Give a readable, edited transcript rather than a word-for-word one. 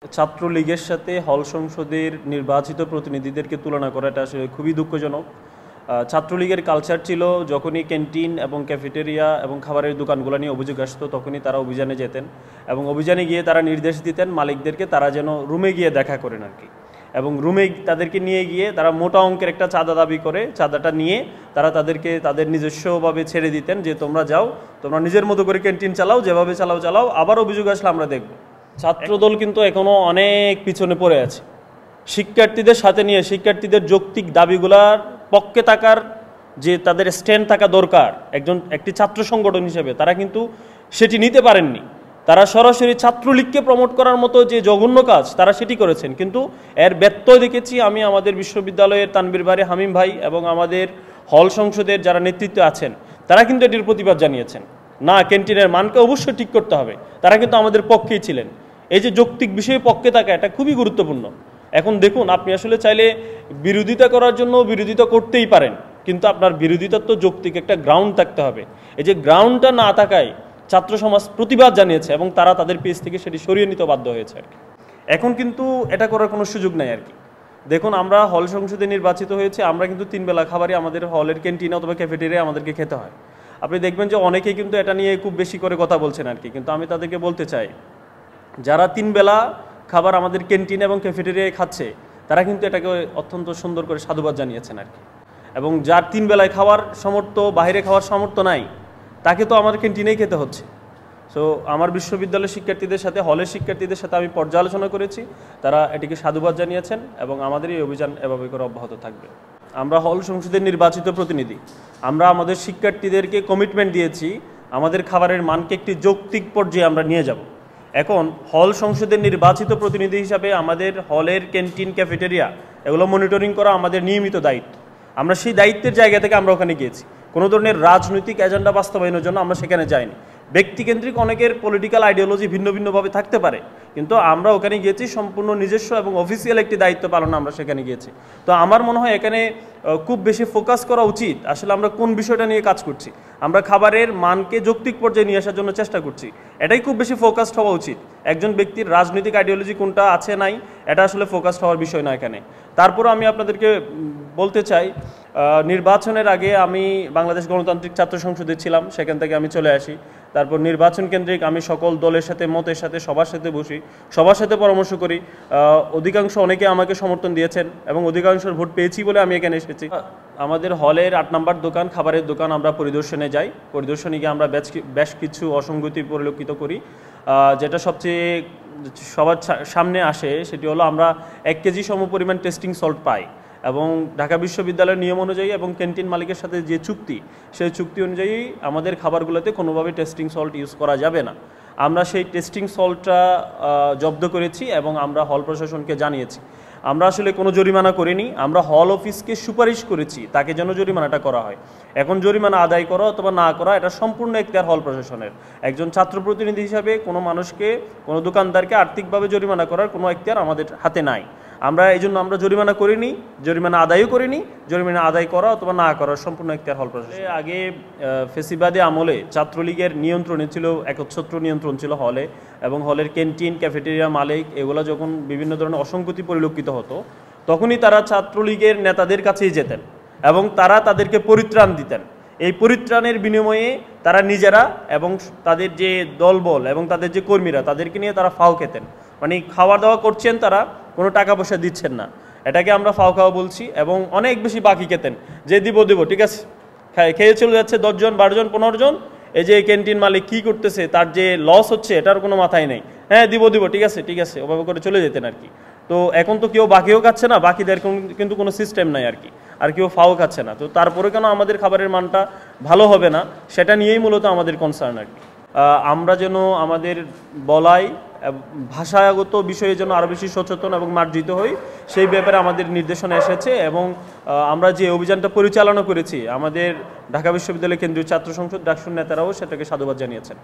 ছাত্রলীগের সাথে হল সংসদের নির্বাচিত প্রতিনিধিদেরকে তুলনা করাটা আসলে খুবই দুঃখজনক। ছাত্রলীগের কালচার ছিল যখনই ক্যান্টিন এবং ক্যাফেটেরিয়া এবং খাবারের দোকানগুলো নিয়ে অভিযোগ আসতো তখনই তারা অভিযানে যেতেন এবং অভিযানে গিয়ে তারা নির্দেশ দিতেন মালিকদেরকে তারা যেন রুমে গিয়ে দেখা করেন আর কি। এবং রুমে তাদেরকে নিয়ে গিয়ে তারা মোটা অঙ্কের একটা চাঁদা দাবি করে চাঁদাটা নিয়ে তারা তাদেরকে তাদের নিজস্বভাবে ছেড়ে দিতেন যে তোমরা যাও, তোমরা নিজের মতো করে ক্যান্টিন চালাও, যেভাবে চালাও, আবার অভিযোগ আসলে আমরা দেখব। ছাত্রদল কিন্তু এখনও অনেক পিছনে পড়ে আছে। শিক্ষার্থীদের সাথে নিয়ে শিক্ষার্থীদের যৌক্তিক দাবিগুলার পক্ষে থাকার যে তাদের স্ট্যান্ড থাকা দরকার একটি ছাত্র সংগঠন হিসেবে, তারা কিন্তু সেটি নিতে পারেননি। তারা সরাসরি ছাত্রলীগকে প্রমোট করার মতো যে জঘন্য কাজ তারা সেটি করেছেন, কিন্তু এর ব্যত্যয় দেখেছি আমি আমাদের বিশ্ববিদ্যালয়ের তানবীর ভাই, হামিম ভাই এবং আমাদের হল সংসদের যারা নেতৃত্বে আছেন তারা কিন্তু এটির প্রতিবাদ জানিয়েছেন। না, ক্যান্টিনের মানকে অবশ্যই ঠিক করতে হবে, তারা কিন্তু আমাদের পক্ষেই ছিলেন। এই যে যৌক্তিক বিষয়ে পক্ষে থাকা, এটা খুবই গুরুত্বপূর্ণ। এখন দেখুন, আপনি আসলে চাইলে বিরোধিতা করার জন্য বিরোধিতা করতেই পারেন, কিন্তু আপনার বিরোধিতার তো যৌক্তিক একটা গ্রাউন্ড থাকতে হবে। এই যে গ্রাউন্ডটা না থাকায় ছাত্র সমাজ প্রতিবাদ জানিয়েছে এবং তারা তাদের পেজ থেকে সেটি সরিয়ে নিতে বাধ্য হয়েছে আর কি। এখন কিন্তু এটা করার কোনো সুযোগ নাই আর কি। দেখুন, আমরা হল সংসদে নির্বাচিত হয়েছে, আমরা কিন্তু 3 বেলা খাবারই আমাদের হলের ক্যান্টিনে অথবা ক্যাফেটেরিয়ায় আমাদেরকে খেতে হয়। আপনি দেখবেন যে অনেকেই কিন্তু এটা নিয়ে খুব বেশি করে কথা বলছেন আর কি, কিন্তু আমি তাদেরকে বলতে চাই যারা 3 বেলা খাবার আমাদের ক্যান্টিন এবং ক্যাফেটেরিয়ায় খাচ্ছে তারা কিন্তু এটাকে অত্যন্ত সুন্দর করে সাধুবাদ জানিয়েছেন আর কি। এবং যার 3 বেলায় খাওয়ার সামর্থ্য, বাইরে খাওয়ার সামর্থ্য নাই, তাকে তো আমার ক্যান্টিনেই খেতে হচ্ছে। সো আমার বিশ্ববিদ্যালয়ের শিক্ষার্থীদের সাথে, হলের শিক্ষার্থীদের সাথে আমি পর্যালোচনা করেছি, তারা এটিকে সাধুবাদ জানিয়েছেন এবং আমাদের এই অভিযান এভাবে করে অব্যাহত থাকবে। আমরা হল সংসদের নির্বাচিত প্রতিনিধি, আমরা আমাদের শিক্ষার্থীদেরকে কমিটমেন্ট দিয়েছি আমাদের খাবারের মানকে একটি যৌক্তিক পর্যায়ে আমরা নিয়ে যাব। এখন হল সংসদের নির্বাচিত প্রতিনিধি হিসাবে আমাদের হলের ক্যান্টিন, ক্যাফেটেরিয়া এগুলো মনিটরিং করা আমাদের নিয়মিত দায়িত্ব। আমরা সেই দায়িত্বের জায়গা থেকে আমরা ওখানে গিয়েছি। কোনো ধরনের রাজনৈতিক এজেন্ডা বাস্তবায়নের জন্য আমরা সেখানে যাইনি। ব্যক্তিকেন্দ্রিক অনেকের পলিটিক্যাল আইডিওলজি ভিন্ন ভিন্নভাবে থাকতে পারে, কিন্তু আমরা ওখানে গিয়েছি সম্পূর্ণ নিজস্ব এবং অফিসিয়াল একটি দায়িত্ব পালনে আমরা সেখানে গিয়েছি। তো আমার মনে হয় এখানে খুব বেশি ফোকাস করা উচিত আসলে আমরা কোন বিষয়টা নিয়ে কাজ করছি। আমরা খাবারের মানকে যৌক্তিক পর্যায়ে নিয়ে আসার জন্য চেষ্টা করছি, এটাই খুব বেশি ফোকাসড হওয়া উচিত। একজন ব্যক্তির রাজনৈতিক আইডিওলজি কোনটা আছে নাই এটা আসলে ফোকাসড হওয়ার বিষয় না এখানে। তারপরও আমি আপনাদেরকে বলতে চাই, নির্বাচনের আগে আমি বাংলাদেশ গণতান্ত্রিক ছাত্র সংসদে ছিলাম, সেখান থেকে আমি চলে আসি। তারপর নির্বাচন কেন্দ্রিক আমি সকল দলের সাথে, মতের সাথে, সবার সাথে বসি, সবার সাথে পরামর্শ করি। অধিকাংশ অনেকে আমাকে সমর্থন দিয়েছেন এবং অধিকাংশের ভোট পেয়েছি বলে আমি এখানে এসেছি। আমাদের হলের 8 নম্বর দোকান, খাবারের দোকান আমরা পরিদর্শনে যাই। পরিদর্শনে গিয়ে আমরা বেশ কিছু অসঙ্গতি পরিলক্ষিত করি। যেটা সবচেয়ে সবার সামনে আসে সেটি হলো আমরা 1 কেজি সমপরিমাণ টেস্টিং সল্ট পাই এবং ঢাকা বিশ্ববিদ্যালয়ের নিয়ম অনুযায়ী এবং ক্যান্টিন মালিকের সাথে যে চুক্তি, সেই চুক্তি অনুযায়ী আমাদের খাবারগুলোতে কোনোভাবে টেস্টিং সল্ট ইউজ করা যাবে না। আমরা সেই টেস্টিং সল্টটা জব্দ করেছি এবং আমরা হল প্রশাসনকে জানিয়েছি। আমরা আসলে কোনো জরিমানা করিনি, আমরা হল অফিসকে সুপারিশ করেছি তাকে যেন জরিমানাটা করা হয়। এখন জরিমানা আদায় করা অথবা না করা এটা সম্পূর্ণ এখতিয়ার হল প্রশাসনের। একজন ছাত্র প্রতিনিধি হিসাবে কোনো মানুষকে, কোনো দোকানদারকে আর্থিকভাবে জরিমানা করার কোনো এখতিয়ার আমাদের হাতে নাই। আমরা এই জন্য আমরা জরিমানা করিনি, জরিমানা আদায়ও করিনি। জরিমানা আদায় করা অথবা না করার সম্পূর্ণ এখতিয়ার হল প্রশাসন। আগে ফেসিবাদী আমলে ছাত্রলীগের নিয়ন্ত্রণে ছিল, একচ্ছত্র নিয়ন্ত্রণ ছিল হলে, এবং হলের ক্যান্টিন, ক্যাফেটেরিয়া মালিক এগুলো যখন বিভিন্ন ধরনের অসঙ্গতি পরিলক্ষিত হতো তখনই তারা ছাত্রলীগের নেতাদের কাছেই যেতেন এবং তারা তাদেরকে পরিত্রাণ দিতেন। এই পরিত্রাণের বিনিময়ে তারা নিজেরা এবং তাদের যে দলবল এবং তাদের যে কর্মীরা তাদেরকে নিয়ে তারা ফাও খেতেন। মানে খাওয়া দাওয়া করছেন, তারা কোনো টাকা পয়সা দিচ্ছেন না, এটাকে আমরা ফাও খাওয়া বলছি। এবং অনেক বেশি বাকি খেতেন, যে দিব ঠিক আছে, খেয়ে চলে যাচ্ছে 10 জন, 12 জন, 15 জন। এই যে ক্যান্টিন মালিক কী করতেছে, তার যে লস হচ্ছে এটার কোনো মাথায় নেই। হ্যাঁ দিব ঠিক আছে ওভাবে করে চলে যেতেন আর কি। তো এখন তো কেউ বাকিও খাচ্ছে না, বাকিদের কিন্তু কোনো সিস্টেম নাই আর কি, আর কেউ ফাও খাচ্ছে না। তো তারপরে কেন আমাদের খাবারের মানটা ভালো হবে না সেটা নিয়েই মূলত আমাদের কনসার্ন আর কি। আমরা যেন আমাদের বলাই ভাষাগত বিষয়ে যেন আরও বেশি সচেতন এবং মার্জিত হই, সেই ব্যাপারে আমাদের নির্দেশনা এসেছে। এবং আমরা যে অভিযানটা পরিচালনা করেছি আমাদের ঢাকা বিশ্ববিদ্যালয় কেন্দ্রীয় ছাত্র সংসদ ডাকসুর নেতারাও সেটাকে সাধুবাদ জানিয়েছেন।